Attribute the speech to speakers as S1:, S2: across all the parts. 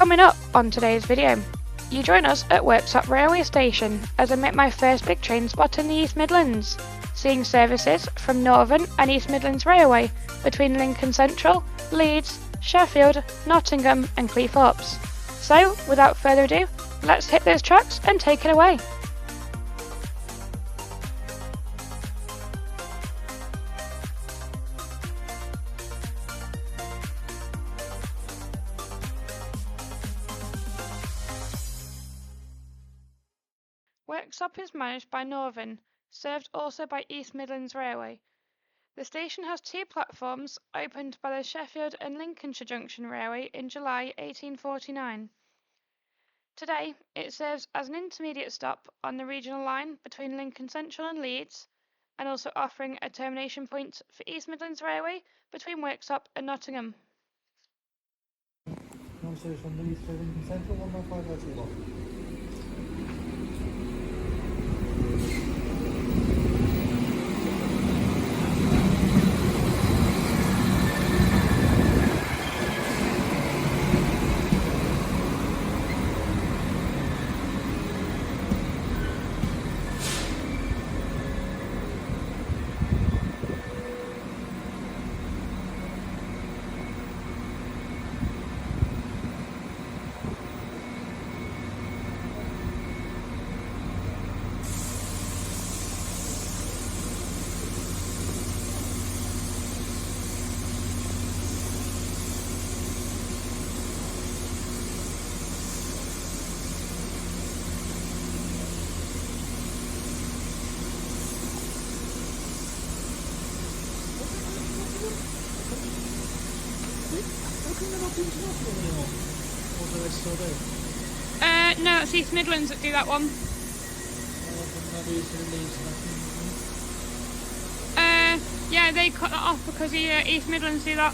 S1: Coming up on today's video, you join us at Worksop railway station as I make my first big train spot in the East Midlands, seeing services from Northern and East Midlands Railway between Lincoln Central, Leeds, Sheffield, Nottingham and Cleethorpes. So, without further ado, let's hit those tracks and take it away. Worksop is managed by Northern, served also by East Midlands Railway. The station has two platforms opened by the Sheffield and Lincolnshire Junction Railway in July 1849. Today, it serves as an intermediate stop on the regional line between Lincoln Central and Leeds, and also offering a termination point for East Midlands Railway between Worksop and Nottingham.
S2: Service from Leeds to Lincoln Central, 115
S1: No, it's East Midlands that do that one. Yeah, they cut that off because East Midlands do that.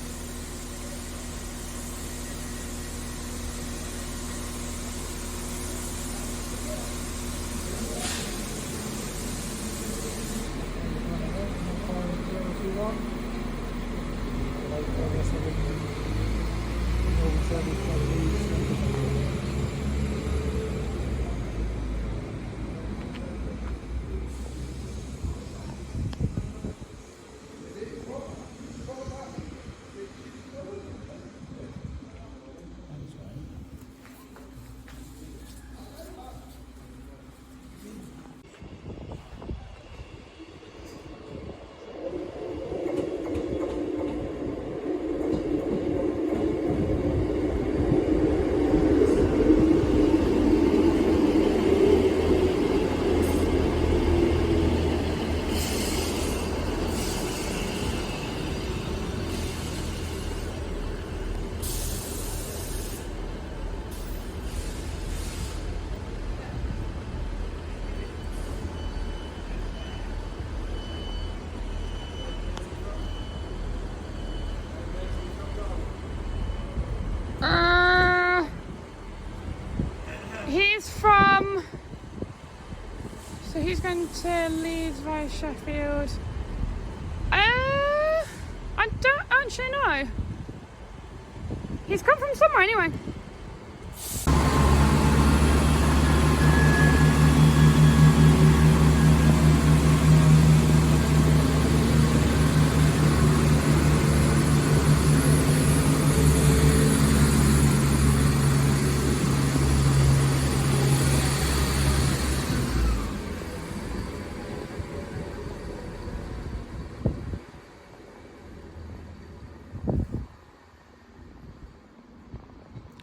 S1: He's going to Leeds via Sheffield. I don't actually know. He's come from somewhere anyway.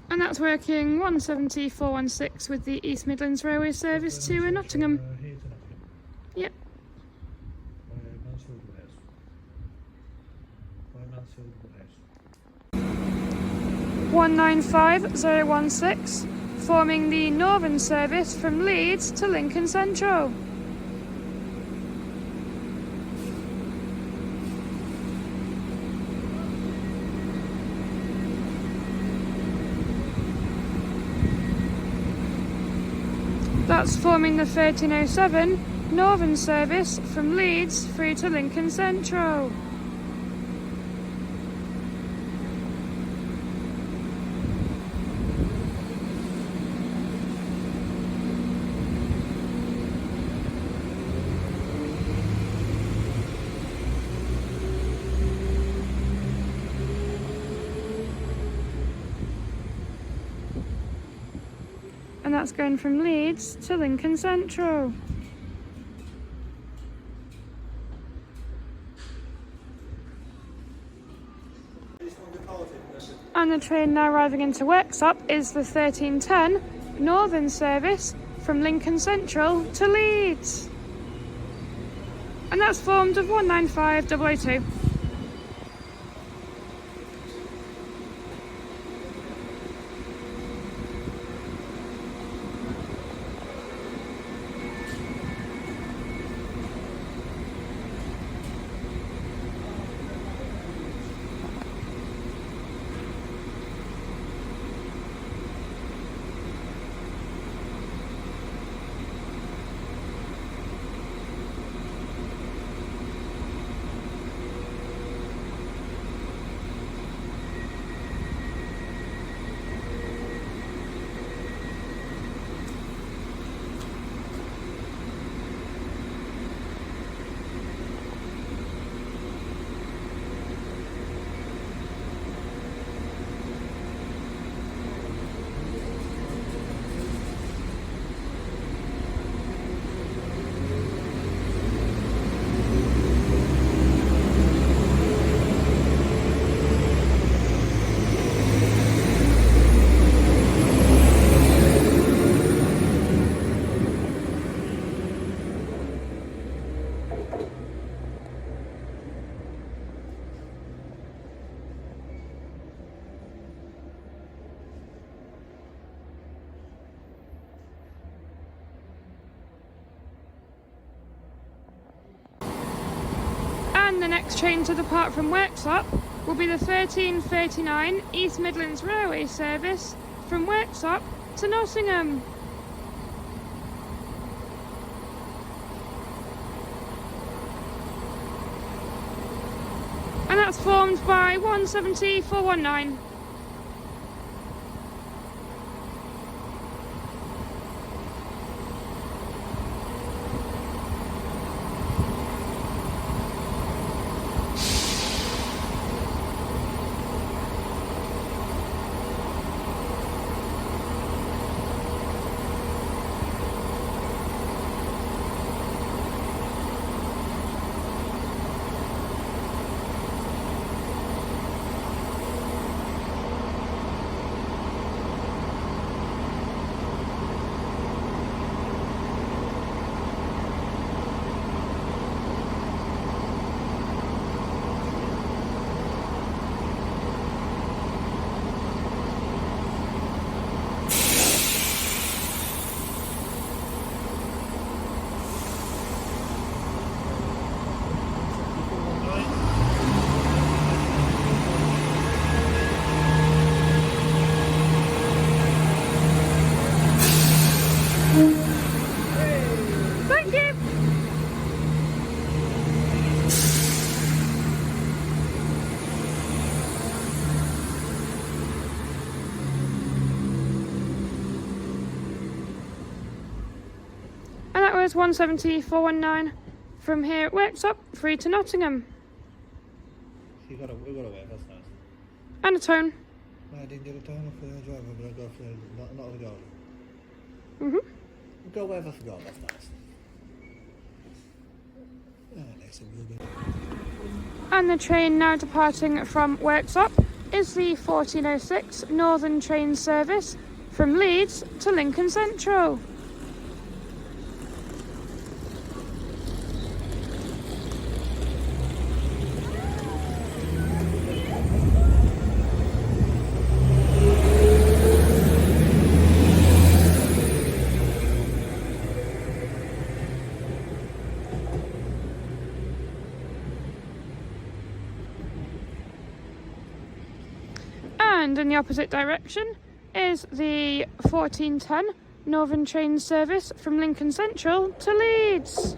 S1: And that's working 170 416 with the East Midlands Railway service to Nottingham. Yep. 195016, forming the Northern service from Leeds to Lincoln Central. That's forming the 1307 Northern service from Leeds through to Lincoln Central. And that's going from Leeds to Lincoln Central. And the train now arriving into Worksop is the 1310 Northern service from Lincoln Central to Leeds. And that's formed of 195002. And the next train to depart from Worksop will be the 1339 East Midlands Railway service from Worksop to Nottingham. And that's formed by 170 419. Thank you. And that was 170 419 from here at Worksop, through to Nottingham.
S2: We got a wait, that's nice.
S1: And a tone.
S2: I didn't get a time off the driver, but I got for not a go.
S1: We'll
S2: Go wherever I forgot, that's nice. Next thing will be.
S1: And the train now departing from Worksop is the 1406 Northern train service from Leeds to Lincoln Central. And in the opposite direction is the 1410 Northern train service from Lincoln Central to Leeds.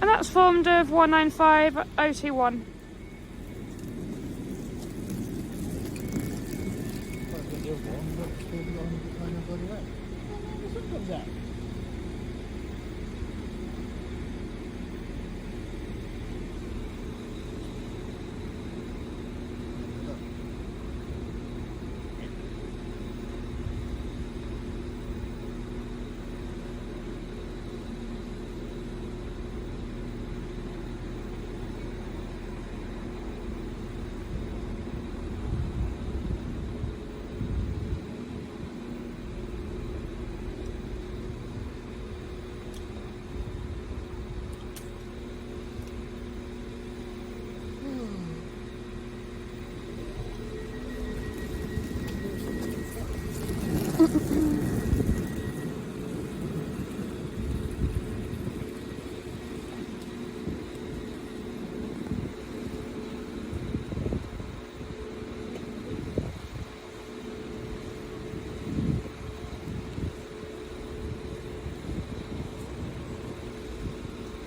S1: And that's formed of 195021.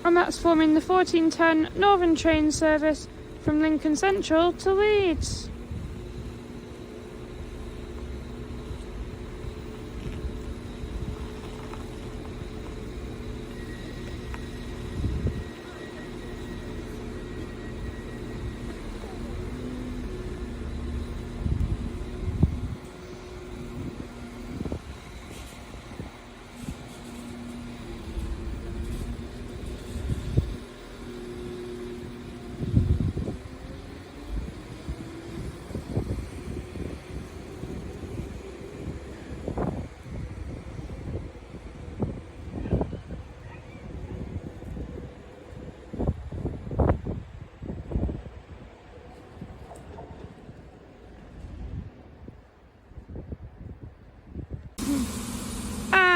S1: And that's forming the 1410 Northern train service from Lincoln Central to Leeds.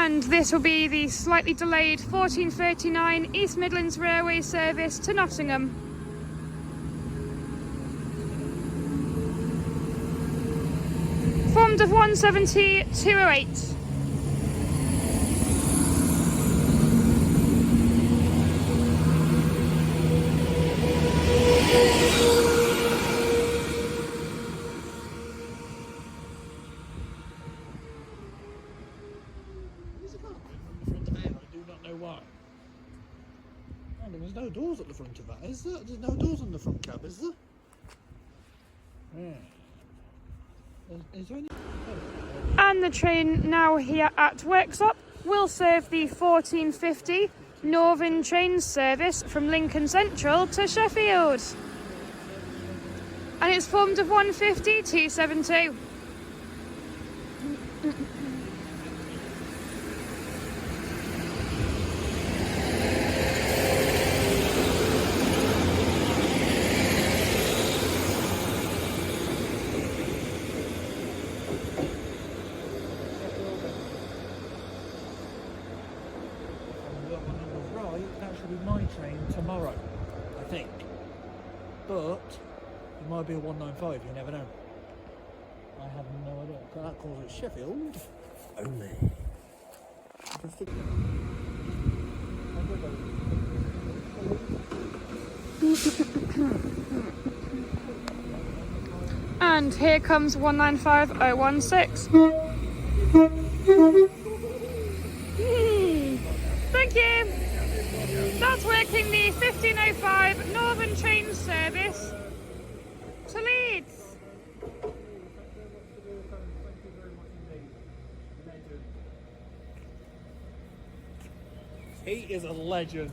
S1: And this will be the slightly delayed 1439 East Midlands Railway service to Nottingham. Formed of 170-208.
S2: There's no doors at the front of that, is there? There's no doors on the front cab, is there? Yeah. Is there any...
S1: And the train now here at Worksop will serve the 1450 Northern train service from Lincoln Central to Sheffield. And it's formed of 150-272.
S2: That should be my train tomorrow, I think. But it might be a 195, you never know. I have no idea. So that calls it Sheffield only.
S1: And here comes 195016. Thank you. That's working the 1505 Northern train service to Leeds.
S2: He is a legend.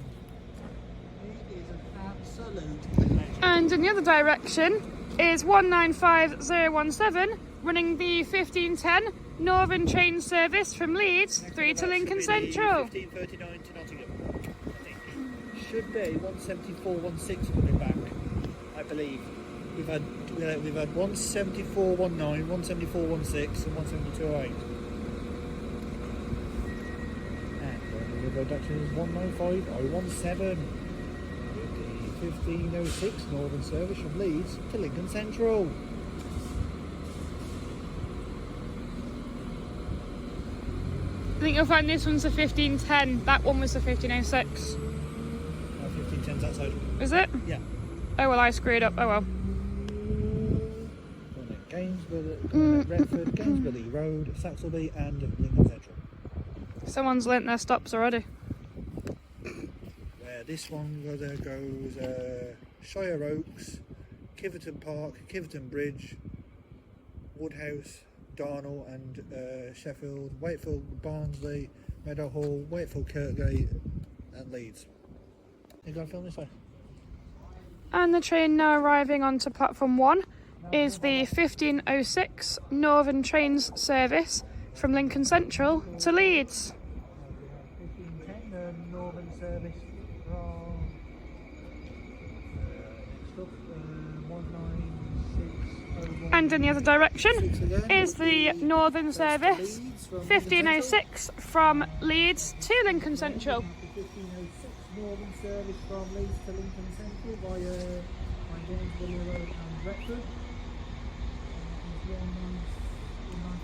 S2: He is an absolute legend.
S1: And in the other direction is 195017 running the 1510 Northern train service from Leeds through to Lincoln Central.
S2: 1539 to Nottingham. Should be 17416 coming back, I believe. We've had 17419, 17416 and 17208. And the road direction is 195017. 1506 Northern service from Leeds to Lincoln Central.
S1: I think you'll find this one's the 1510, that one was the 1506.
S2: 1510 that side.
S1: Is it?
S2: Yeah.
S1: Oh well, I screwed up. Oh well.
S2: Retford, Gainsborough Road, Saxelby and Lincoln Central.
S1: Someone's lent their stops already.
S2: This one goes Shire Oaks, Kiverton Park, Kiverton Bridge, Woodhouse, Darnell and Sheffield, Wakefield, Barnsley, Meadowhall, Wakefield, Kirkgate and Leeds. You going to film this way?
S1: And the train now arriving onto platform 1 is the 1506 Northern Trains service from Lincoln Central to Leeds.
S2: 1510, the Northern service from next up, 19601.
S1: And in the other direction is the Northern service 1506 from Leeds to Lincoln Central.
S2: 1506 Northern service from Leeds to Lincoln Central via Gainsborough Road and Retford.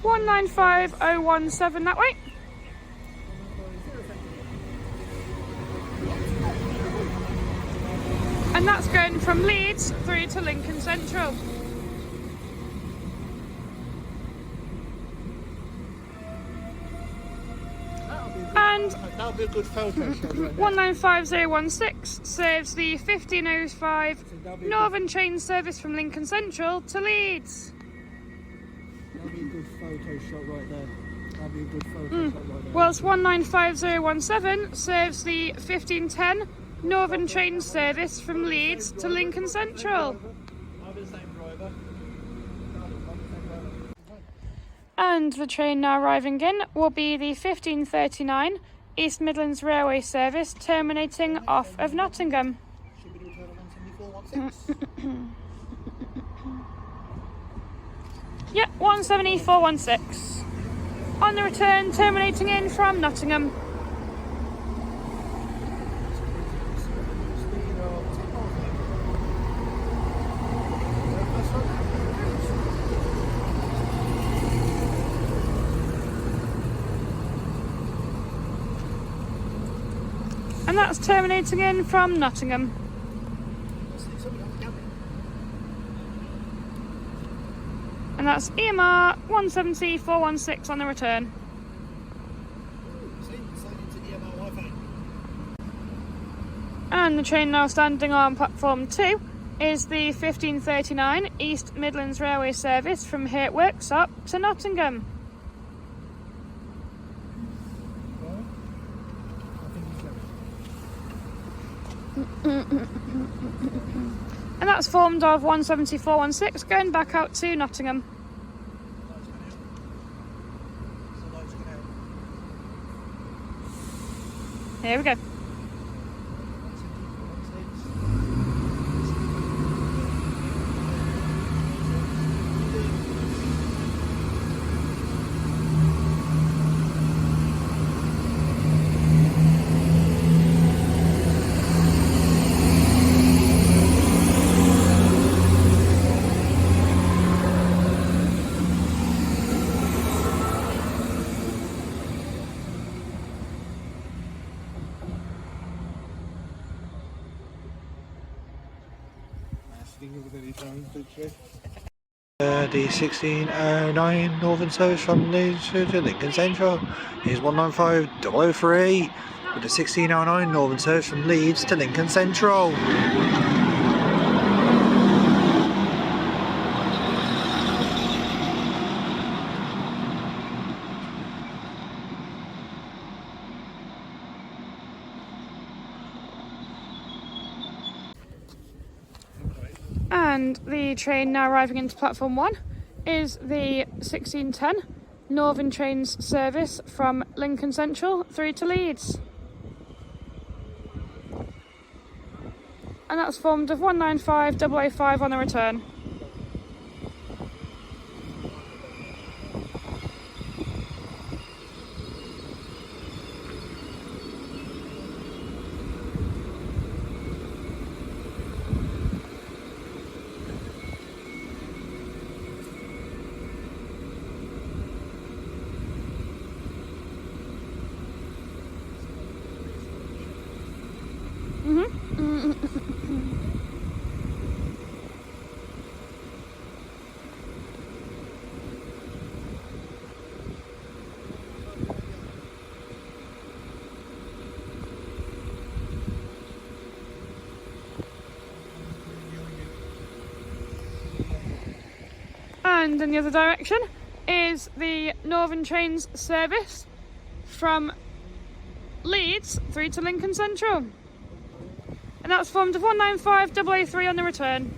S1: 195017 that way. And that's going from Leeds through to Lincoln Central. And
S2: that'll be a good photo shot right there.
S1: 195016 serves the 1505 Northern Train service from Lincoln Central to Leeds.
S2: That'll be a good photo shot right there. That'll be a good photo shot right there.
S1: Whilst 195017 serves the 1510 Northern Train service from Leeds to Lincoln Central.
S2: I'll be the same driver.
S1: And the train now arriving in will be the 1539 East Midlands Railway service terminating off of Nottingham.
S2: Should we do a total 174.16?
S1: Yep, 170416. On the return, terminating in from Nottingham. And that's terminating in from Nottingham. And that's EMR 170416 on the return. And the train now standing on platform 2 is the 1539 East Midlands Railway service from here at Worksop to Nottingham. And that's formed of 17416 going back out to Nottingham. Here we go.
S2: The 1609 Northern service from Leeds to Lincoln Central is 195003 with the 1609 Northern service from Leeds to Lincoln Central.
S1: And the train now arriving into platform 1 is the 1610 Northern Trains service from Lincoln Central through to Leeds. And that's formed of 195005 on the return. And in the other direction is the Northern Trains service from Leeds through to Lincoln Central. And that's formed of 195 on the return.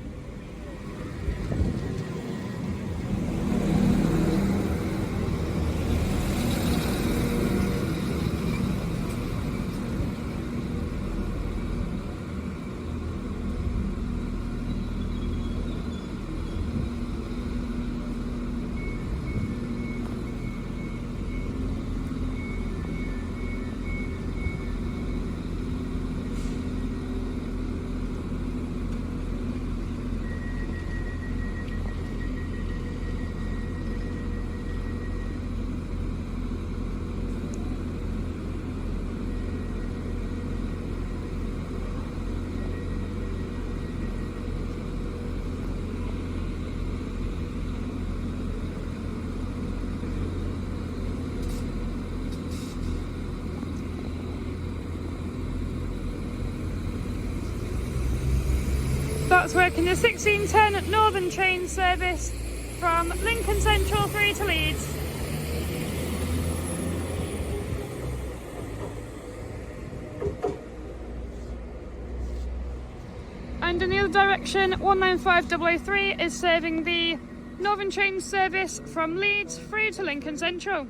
S1: That's working the 1610 Northern Train service from Lincoln Central through to Leeds. And in the other direction, 195 is serving the Northern Train service from Leeds through to Lincoln Central.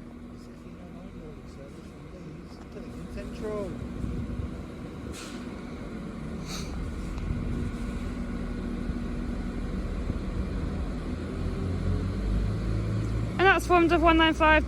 S1: And that's formed of 195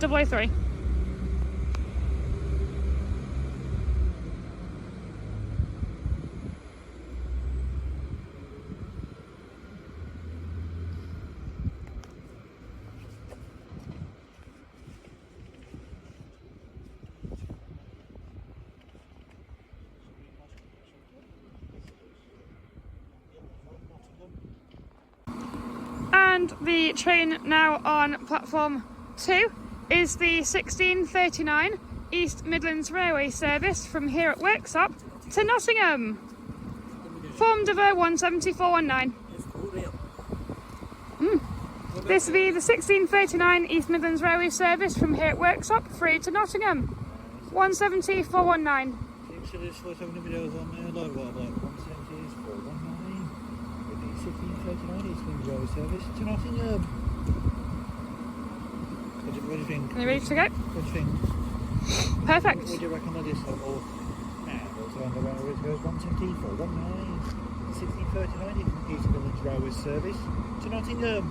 S1: And the train now on platform 2 is the 1639 East Midlands Railway service from here at Worksop to Nottingham, formed of a 17419. This will be the 1639 East Midlands Railway service from here at Worksop through to Nottingham, 17419.
S2: So there's 47 videos on there, like what, like 170s, 419, with the 1639 East Midlands Railway service to Nottingham. What do you think?
S1: Are you ready to go?
S2: What do you think?
S1: Perfect.
S2: What do you reckon of this one? Or, what's around the railway goes 170, 419, 1639 East Midlands Railway service to Nottingham.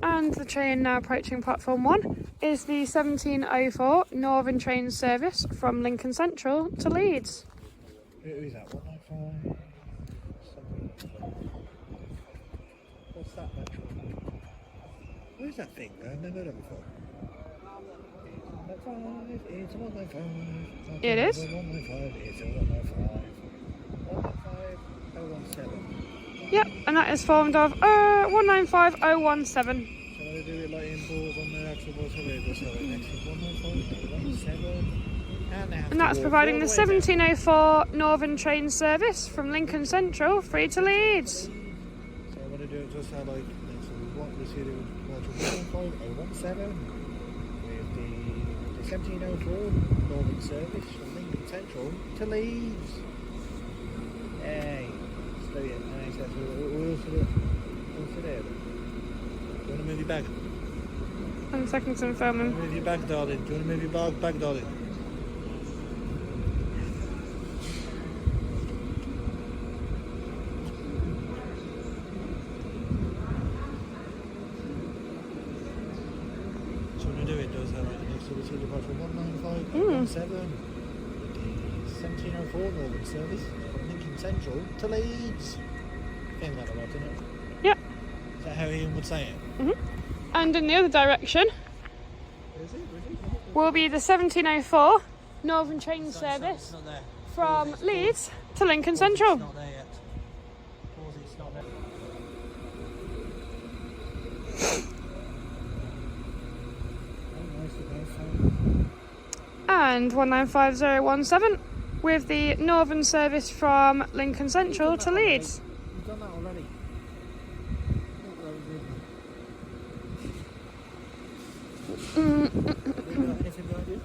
S1: And the train now approaching platform 1 is the 1704 Northern Train service from Lincoln Central to Leeds.
S2: Who is that? 195? What's that metro? Where's that thing? I've never heard of it before. It's a 195.
S1: It is?
S2: 195, it's a 195. 195, 017.
S1: Yep, and that is formed of 195017.
S2: Shall I do it like in balls on the actual balls? So next is 195,
S1: And that's providing the 1704 Northern Train service from Lincoln Central through to Leeds.
S2: So I'm going to do it just how like next one. We see the 15017 with the 1704 Northern service from Lincoln Central to Leeds. Yay. you want to move your bag?
S1: 1 second, I'm filming.
S2: Move your bag, darling. Do you want to move your bag, darling? So when you do it, does that like next to the city departure 19517 1704 Northern service from Lincoln Central to Leeds. I think that a lot, isn't it?
S1: Yep.
S2: Is that how Ian would say it?
S1: And in the other direction will be the 1704 Northern train service
S2: It's not there.
S1: from Leeds to Lincoln Central.
S2: It's not there yet. It's not there.
S1: And 195017 with the Northern service from Lincoln Central to Leeds.
S2: You've done that already. Anything behind you?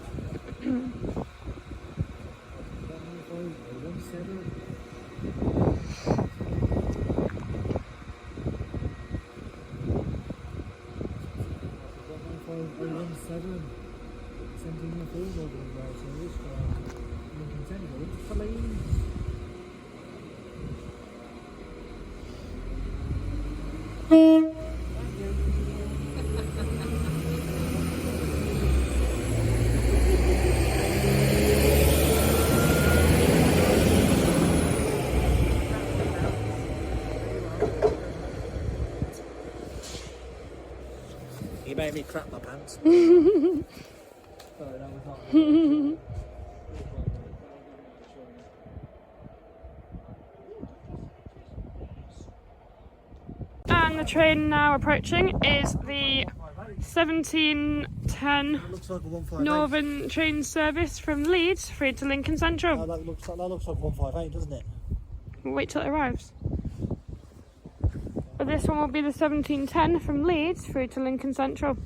S2: You made me crap my pants. Sorry, that was not.
S1: And the train now approaching is the 1710
S2: Looks like a 158.
S1: Northern train service from Leeds through to Lincoln Central.
S2: That looks like 158, doesn't it?
S1: We'll wait till it arrives. But this one will be the 1710 from Leeds through to Lincoln Central.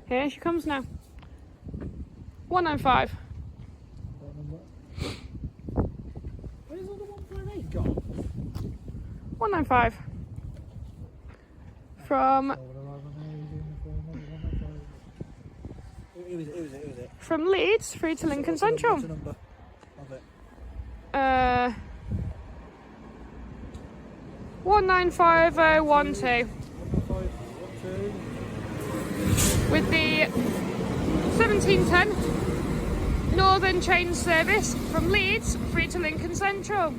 S1: Here she comes now. 195.
S2: Where's all the 158 gone?
S1: 195. From
S2: Who is it?
S1: from Leeds through to Lincoln Central.
S2: What's the number of it?
S1: 195012 with the 1710 Northern train service from Leeds through to Lincoln Central.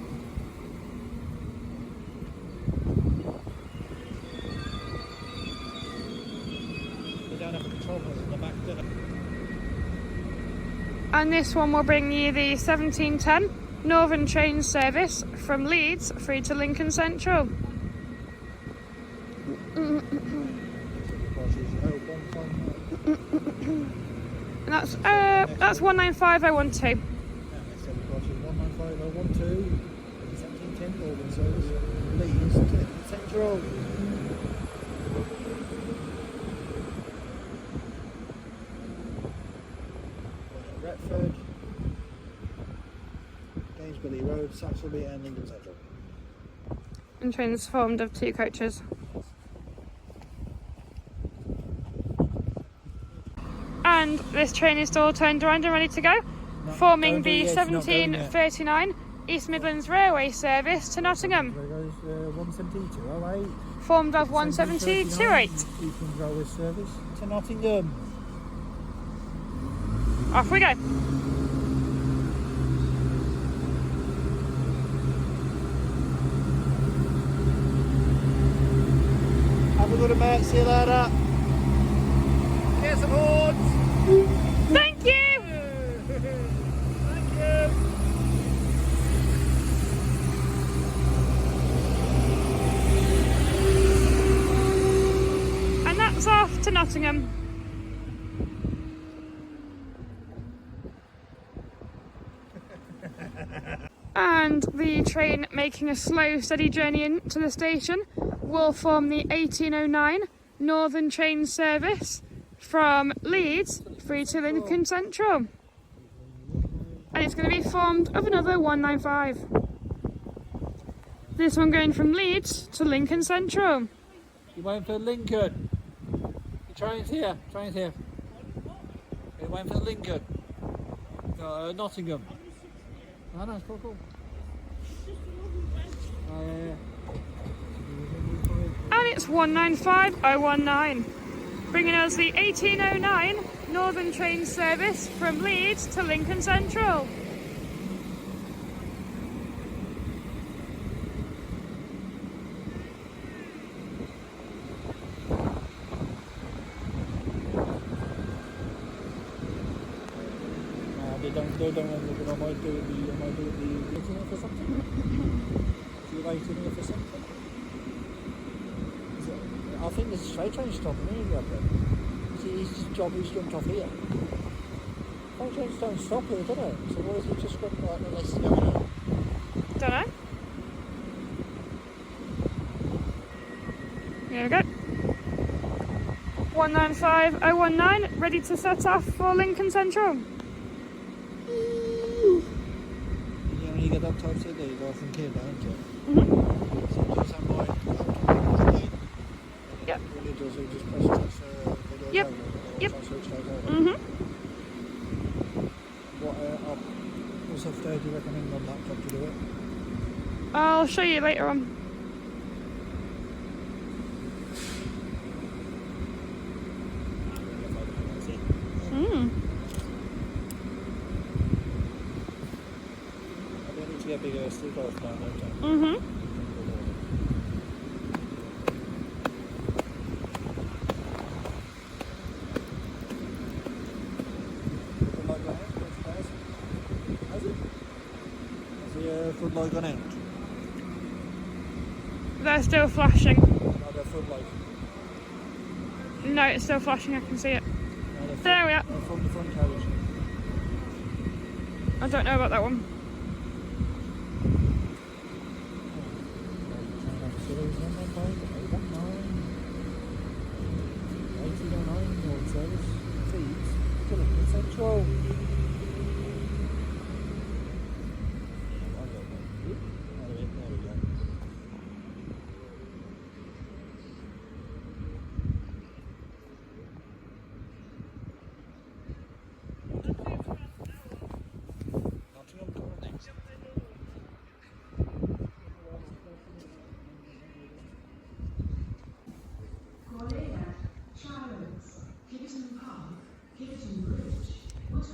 S2: They don't have a control point in the back, do they?
S1: And this one will bring you the 1710 Northern train service from Leeds through to Lincoln Central. And that's 195012.
S2: Central. Retford, Gainsborough Road, Saxelby and Lincoln Central.
S1: And trains formed of 2 coaches. And this train is still turned around and ready to go, forming the 1739 East Midlands Railway service to Nottingham,
S2: There goes 17208.
S1: formed of 17228.
S2: East Midlands Railway service to Nottingham.
S1: Off we go.
S2: Have a good one, mate. See you later. Get some horns.
S1: Thank you!
S2: Thank you.
S1: And that's off to Nottingham. And the train making a slow, steady journey into the station will form the 1809 Northern train service from Leeds through to Lincoln Central. And it's going to be formed of another 195. This one going from Leeds to Lincoln Central.
S2: You're waiting for Lincoln. The train's here. Train's here. You're waiting for Lincoln. Nottingham. Oh, no, it's cool.
S1: And it's 195019, bringing us the 1809 Northern train service from Leeds to Lincoln Central.
S2: They don't want to look at I might do the waiting here for something. Is he waiting here for something? I think there's a straight train stopping here, up there. His job is jumped off here. Straight trains don't stop here, do they? So why is he just got like the list going on?
S1: Don't know. Here we go. 195019, ready to set off for Lincoln Central.
S2: When you get that type CD, you go from here, don't you? So you just have like,
S1: Yep.
S2: All he does, he just presses that video
S1: Yep.
S2: over,
S1: Yep.
S2: so switch goes over. What software do you recommend on laptop to do it?
S1: I'll show you later on.
S2: To get bigger stick off now, don't you? Footlight gone out?
S1: They're still flashing.
S2: No, they're footlight.
S1: No, it's still flashing, I can see it.
S2: No,
S1: There we are.
S2: they're from the front carriage.
S1: I don't know about that one.
S2: Service feeds to Lincoln Central. There we go. Nottingham coming next.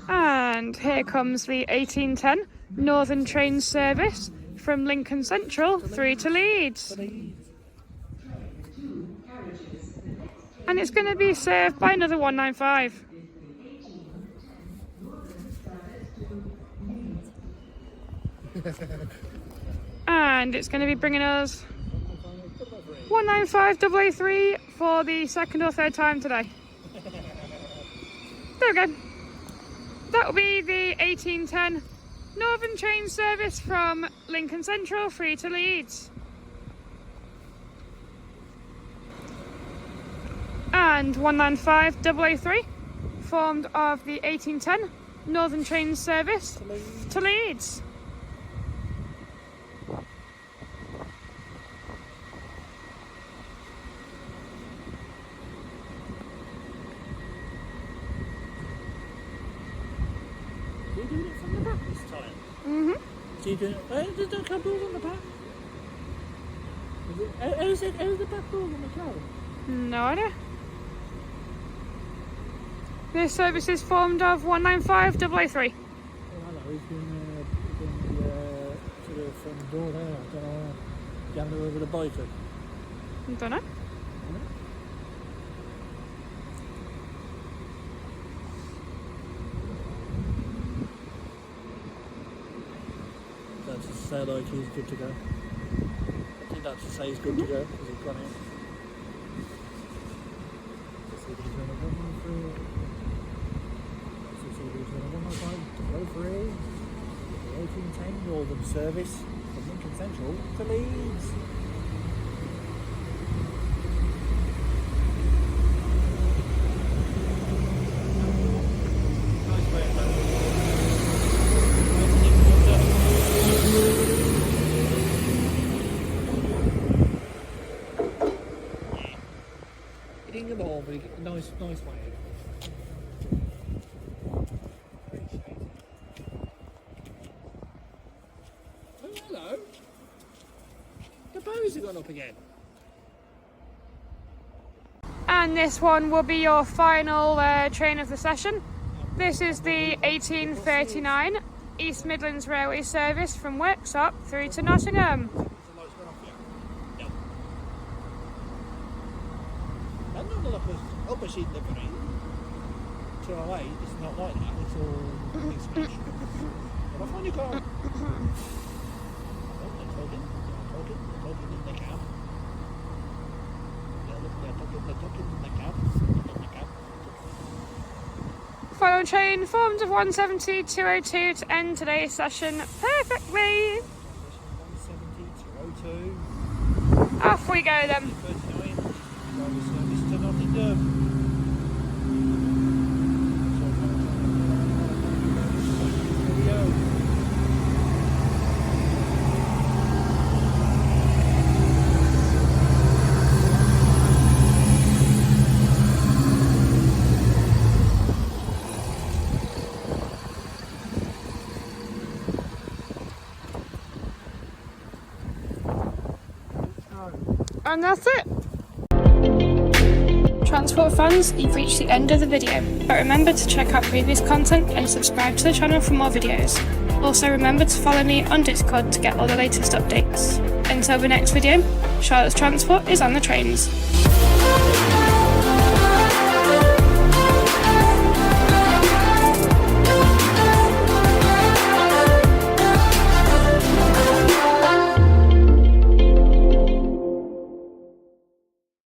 S1: And here comes the 1810 Northern train service from Lincoln Central through to Leeds. And it's going to be served by another 195. And it's going to be bringing us 195003 for the second or third time today. There we go. That'll be the 1810 Northern train service from Lincoln Central through to Leeds. And 195003 formed of the 1810 Northern train service to Leeds.
S2: Are you doing it from the back this time? So you doing it? There's no cables on the back. How's the back door on the car?
S1: No idea. This service is formed of 195003.
S2: Oh, hello, he's been to the front door there. I don't know. Gander over the bike.
S1: Don't know.
S2: That's to say like he's good to go. I think that's to say he's good to go because he's gone in. Let's see if he's going to run through. Let's see if he's going to run by go for it. The 1810 Northern service from Lincoln Central to Leeds. lovely, nice way. Oh, hello. The bows have gone up again.
S1: And this one will be your final train of the session. This is the 1839 East Midlands Railway service from Worksop through to Nottingham.
S2: The lights gone off yet? No. I'm not going to look up a sheet livery. 208, it's not like that, it's all big smash. But I've only got... Oh, they're talking in the cab. Yeah, look, they're talking in the cab.
S1: Final train formed of 170 202 to end today's session perfectly.
S2: 170, 202.
S1: Off we go then.
S2: 39, driver service to Nottingham.
S1: And that's it. Transport fans, you've reached the end of the video, but remember to check out previous content and subscribe to the channel for more videos. Also remember to follow me on Discord to get all the latest updates. Until the next video, Charlotte's Transport is on the trains.